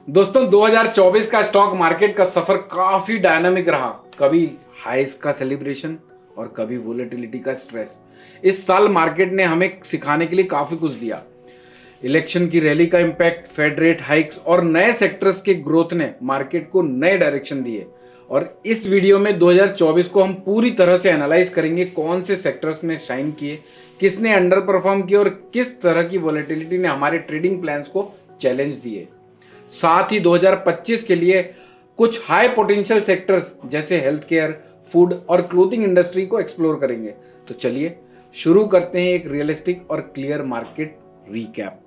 दोस्तों 2024 का stock market का सफर काफी डायनामिक रहा। कभी हाइस का सेलिब्रेशन और कभी वोलेटिलिटी का स्ट्रेस। इस साल मार्केट ने हमें सिखाने के लिए काफी कुछ दिया। इलेक्शन की रैली का इम्पैक्ट, फेड रेट हाइक्स और नए सेक्टर्स के ग्रोथ ने मार्केट को नए डायरेक्शन दिए। और इस वीडियो में 2024 को हम पूरी तरह से एनालाइज करेंगे कौन से सेक्टर्स ने शाइन किए, किसने अंडर परफॉर्म किया और किस तरह की वोलेटिलिटी ने हमारे ट्रेडिंग प्लान्स को चैलेंज दिए। साथ ही 2025 के लिए कुछ हाई पोटेंशियल सेक्टर्स जैसे हेल्थ केयर, फूड और क्लोथिंग इंडस्ट्री को एक्सप्लोर करेंगे। तो चलिए शुरू करते हैं एक रियलिस्टिक और क्लियर मार्केट रीकैप।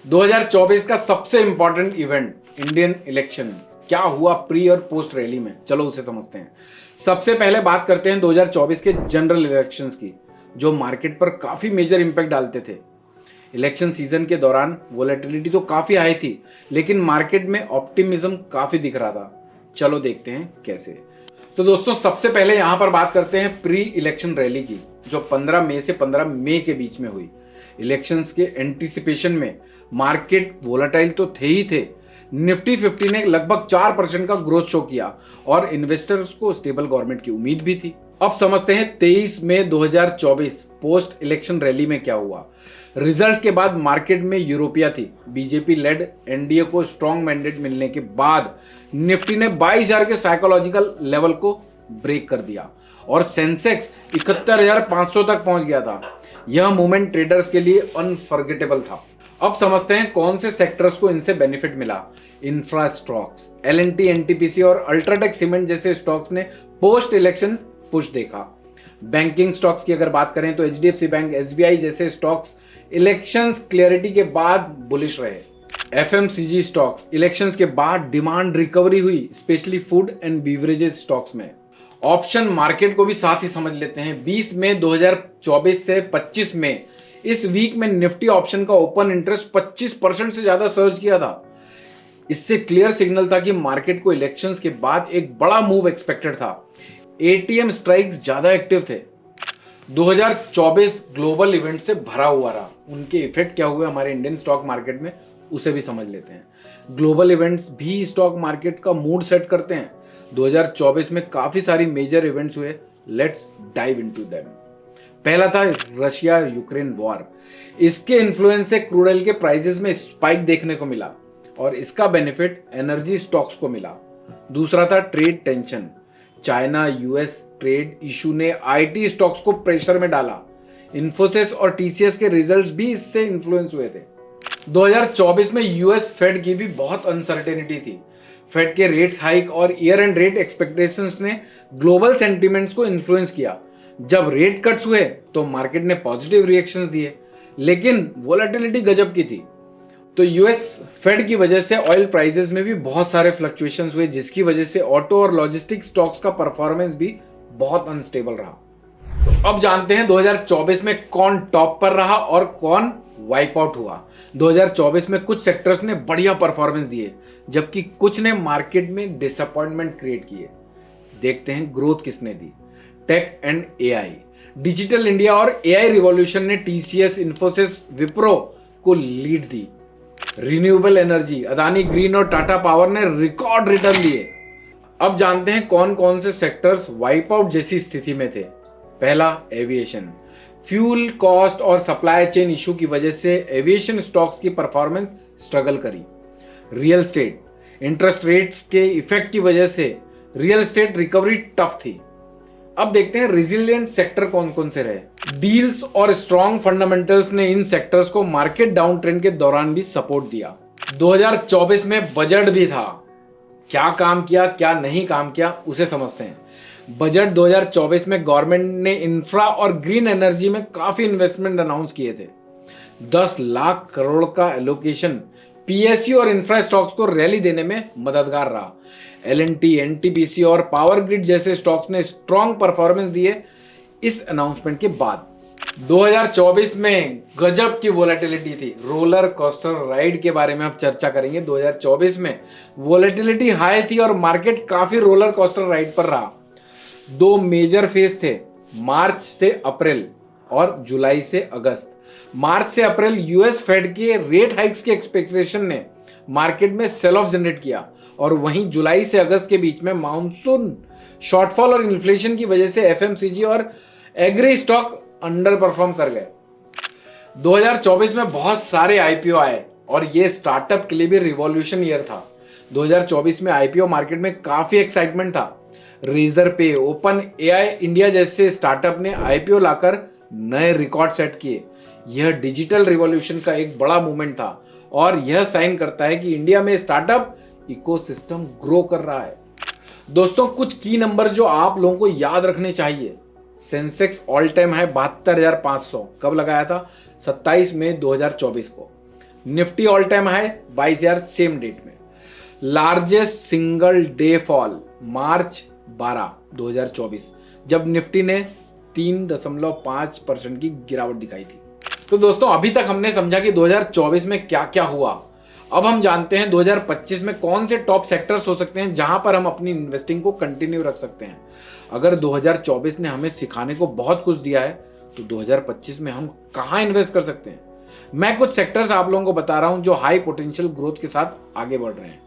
2024 का सबसे इंपॉर्टेंट इवेंट, इंडियन इलेक्शन। क्या हुआ प्री और पोस्ट रैली में, चलो उसे समझते हैं। सबसे पहले बात करते हैं 2024 के जनरल इलेक्शंस की, जो मार्केट पर काफी मेजर इंपैक्ट डालते थे। इलेक्शन सीजन के दौरान वोलेटिलिटी तो काफी हाई थी, लेकिन मार्केट में ऑप्टिमिज्म काफी दिख रहा था। चलो देखते हैं कैसे। तो दोस्तों सबसे पहले यहां पर बात करते हैं प्री इलेक्शन रैली की, जो 15 मई से 15 मई के बीच में हुई। इलेक्शंस के एंटीसिपेशन में मार्केट वोलेटाइल तो थे ही थे। निफ्टी 50 ने लगभग 4% का ग्रोथ शो किया और इन्वेस्टर्स को स्टेबल गवर्नमेंट की उम्मीद भी थी। अब समझते हैं 23 मई 2024 पोस्ट इलेक्शन रैली में क्या हुआ। रिजल्ट्स के बाद मार्केट में यूरोपिया थी। बीजेपी लेड एनडीए को स्ट्रॉन्ग मैंडेट मिलने के बाद निफ्टी ने 22,000 के साइकोलॉजिकल लेवल को ब्रेक कर दिया और सेंसेक्स 71,500 तक पहुंच गया था। यह मूवमेंट ट्रेडर्स के लिए अनफॉरगेटेबल था। अब समझते हैं कौन से सेक्टर्स को इनसे बेनिफिट मिला। इंफ्रा स्टॉक्स, एलएनटी, एनटीपीसी और अल्ट्राटेक सीमेंट जैसे स्टॉक्स ने पोस्ट इलेक्शन पुश देखा। बैंकिंग स्टॉक्स की अगर बात करें तो एचडीएफसी बैंक, एसबीआई जैसे स्टॉक्स इलेक्शंस क्लियरिटी के बाद बुलिश रहे। एफएमसीजी स्टॉक्स इलेक्शंस के बाद डिमांड रिकवरी हुई, specially food and beverages stocks में। ऑप्शन मार्केट को भी साथ ही समझ लेते हैं। 20 मई 2024 से 25 मई इस वीक में निफ्टी ऑप्शन का ओपन इंटरेस्ट 25% से ज्यादा सर्ज किया था। इससे क्लियर सिग्नल था कि मार्केट को इलेक्शंस के बाद एक बड़ा मूव एक्सपेक्टेड था। एटीएम स्ट्राइक्स ज्यादा एक्टिव थे। 2024 ग्लोबल इवेंट से भरा हुआ रहा। उनके इफेक्ट क्या हुए हमारे इंडियन स्टॉक मार्केट में, उसे भी समझ लेते हैं। ग्लोबल इवेंट्स भी स्टॉक मार्केट का मूड सेट करते हैं। 2024 में काफी सारी मेजर इवेंट्स हुए। Let's dive into them. पहला था रशिया यूक्रेन वॉर। इसके इन्फ्लुएंस से क्रूड ऑयल के प्राइसेस में स्पाइक देखने को मिला और इसका बेनिफिट एनर्जी स्टॉक्स को मिला। दूसरा था trade tension. China US trade issue ने आईटी स्टॉक्स को प्रेशर में डाला। इन्फोसिस और टीसीएस के रिजल्ट्स भी इससे इन्फ्लुएंस हुए थे। 2024 में यूएस फेड की भी बहुत अनसर्टेनिटी थी। फेड के रेट्स हाइक और ईयर एंड रेट एक्सपेक्टेशंस ने ग्लोबल सेंटीमेंट्स को इन्फ्लुएंस किया। जब रेट कट्स हुए तो मार्केट ने पॉजिटिव रिएक्शंस दिए, लेकिन वोलेटिलिटी गजब की थी। तो यूएस फेड की वजह से ऑयल प्राइसेस में भी बहुत सारे फ्लक्चुएशंस हुए, जिसकी वजह से ऑटो और लॉजिस्टिक स्टॉक्स का परफॉर्मेंस भी बहुत अनस्टेबल रहा। तो अब जानते हैं 2024 में कौन टॉप पर रहा और कौन वाइप आउट हुआ। 2024 में कुछ सेक्टर्स ने बढ़िया परफॉर्मेंस दिए, जबकि कुछ ने मार्केट में डिसअपॉइंटमेंट क्रिएट किए। देखते हैं ग्रोथ किसने दी। Tech and AI, digital India और एआई रिवॉल्यूशन ने टीसीएस, इन्फोसिस, विप्रो को लीड दी। रिन्यूएबल एनर्जी, अदानी ग्रीन और टाटा पावर ने रिकॉर्ड रिटर्न दिए। अब जानते हैं कौन कौन से सेक्टर्स वाइप आउट जैसी स्थिति में थे। पहला एविएशन। फ्यूल कॉस्ट और सप्लाई चेन इशू की वजह से एविएशन स्टॉक्स की परफॉर्मेंस स्ट्रगल करी। रियल एस्टेट, इंटरेस्ट रेट्स के इफेक्ट की वजह से रियल एस्टेट रिकवरी टफ थी। अब देखते हैं रिजिलियंट सेक्टर कौन कौन से रहे। डील्स और स्ट्रॉन्ग फंडामेंटल्स ने इन सेक्टर्स को मार्केट डाउन ट्रेंड के दौरान भी सपोर्ट दिया। 2024 में बजट भी था। क्या काम किया क्या नहीं काम किया उसे समझते हैं। बजट 2024 में गवर्नमेंट ने इंफ्रा और ग्रीन एनर्जी में काफी इन्वेस्टमेंट अनाउंस किए थे। 10 लाख करोड़ का एलोकेशन पीएसयू और इंफ्रा स्टॉक्स को रैली देने में मददगार रहा। एलएनटी, एनटीपीसी और पावर ग्रिड जैसे स्टॉक्स ने स्ट्रॉन्ग परफॉर्मेंस दिए इस अनाउंसमेंट के बाद। 2024 में गजब की वोलेटिलिटी थी। रोलर कोस्टर राइड के बारे में अब चर्चा करेंगे। 2024 में वोलेटिलिटी हाई थी और मार्केट काफी रोलर कोस्टर राइड पर रहा। दो मेजर फेज थे, मार्च से अप्रैल और जुलाई से अगस्त। मार्च से अप्रैल यूएस फेड के रेट हाइक्स के एक्सपेक्टेशन ने मार्केट में सेल ऑफ जनरेट किया और वहीं जुलाई से अगस्त के बीच में मानसून शॉर्टफॉल और इन्फ्लेशन की वजह से एफएमसीजी और एग्री स्टॉक अंडर परफॉर्म कर गए। 2024 में बहुत सारे आईपीओ आए और ये स्टार्टअप के लिए भी रिवॉल्यूशन ईयर था। 2024 में आईपीओ मार्केट में काफी एक्साइटमेंट था। रेजर पे, ओपन एआई इंडिया जैसे स्टार्टअप ने आईपीओ लाकर नए रिकॉर्ड सेट किए। यह डिजिटल रिवॉल्यूशन का एक बड़ा मूवमेंट था और यह साइन करता है कि इंडिया में स्टार्टअप इकोसिस्टम ग्रो कर रहा है। दोस्तों, कुछ की नंबर जो आप लोगों को याद रखने चाहिए। सेंसेक्स ऑल टाइम है 72,500 कब लगाया था? 27 मई 2024 को। निफ्टी ऑल टाइम है 22,000 सेम डेट में। लार्जेस्ट सिंगल डे फॉल मार्च 12, 2024 जब निफ्टी ने 3.5% की गिरावट दिखाई थी। तो दोस्तों, अभी तक हमने समझा कि 2024 में क्या क्या हुआ। अब हम जानते हैं 2025 में कौन से टॉप सेक्टर्स हो सकते हैं जहां पर हम अपनी इन्वेस्टिंग को कंटिन्यू रख सकते हैं। अगर 2024 ने हमें सिखाने को बहुत कुछ दिया है तो 2025 में हम कहां इन्वेस्ट कर सकते हैं। मैं कुछ सेक्टर्स आप लोगों को बता रहा हूं जो हाई पोटेंशियल ग्रोथ के साथ आगे बढ़ रहे हैं।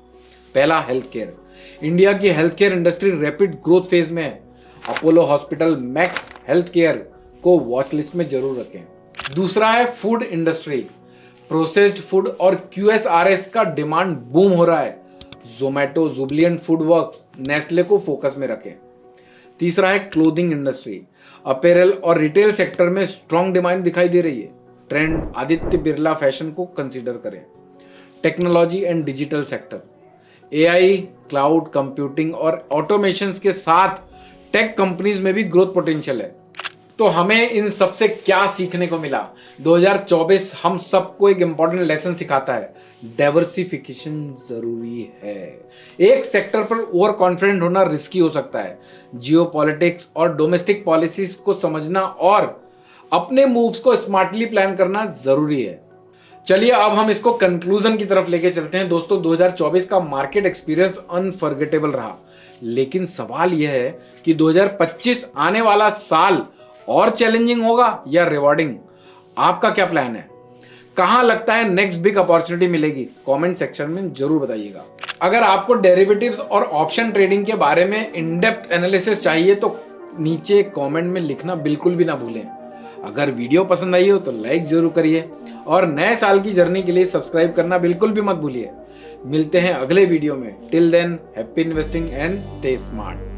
पहला, हेल्थ केयर। इंडिया की health care industry rapid growth phase में है। Apollo hospital, max health care को वॉच लिस्ट में जरूर रखें। दूसरा है फूड इंडस्ट्री। प्रोसेस्ड फूड और QSRS का डिमांड बूम हो रहा है। जोमैटो, जुबिलिएंट फूड वर्क्स, नेस्ले को फोकस में रखें। तीसरा है क्लोथिंग इंडस्ट्री। अपैरल और रिटेल सेक्टर में स्ट्रॉन्ग डिमांड दिखाई दे रही है। ट्रेंड आदित्य बिरला फैशन को कंसीडर करें। Technology and digital sector. AI, cloud computing और ऑटोमेशन के साथ टेक कंपनीज में भी ग्रोथ पोटेंशियल है। तो हमें इन सबसे क्या सीखने को मिला? 2024 हम सबको एक इंपॉर्टेंट लेसन सिखाता है। डाइवर्सिफिकेशन जरूरी है। एक सेक्टर पर ओवर कॉन्फिडेंट होना रिस्की हो सकता है। जियोपॉलिटिक्स और डोमेस्टिक पॉलिसीज को समझना और अपने मूव्स को स्मार्टली प्लान करना जरूरी है। चलिए अब हम इसको कंक्लूजन की तरफ लेके चलते हैं। दोस्तों, 2024 का मार्केट एक्सपीरियंस अनफॉरगेटेबल रहा, लेकिन सवाल यह है कि 2025 आने वाला साल और चैलेंजिंग होगा या रिवॉर्डिंग? आपका क्या प्लान है? कहां लगता है नेक्स्ट बिग अपॉर्चुनिटी मिलेगी? कमेंट सेक्शन में जरूर बताइएगा। अगर आपको डेरिवेटिव्स और ऑप्शन ट्रेडिंग के बारे में इन डेप्थ एनालिसिस चाहिए तो नीचे कमेंट में लिखना बिल्कुल भी ना भूलें। अगर वीडियो पसंद आई हो तो लाइक जरूर करिए और नए साल की जर्नी के लिए सब्सक्राइब करना बिल्कुल भी मत भूलिए। मिलते हैं अगले वीडियो में। Till then, happy investing and stay smart.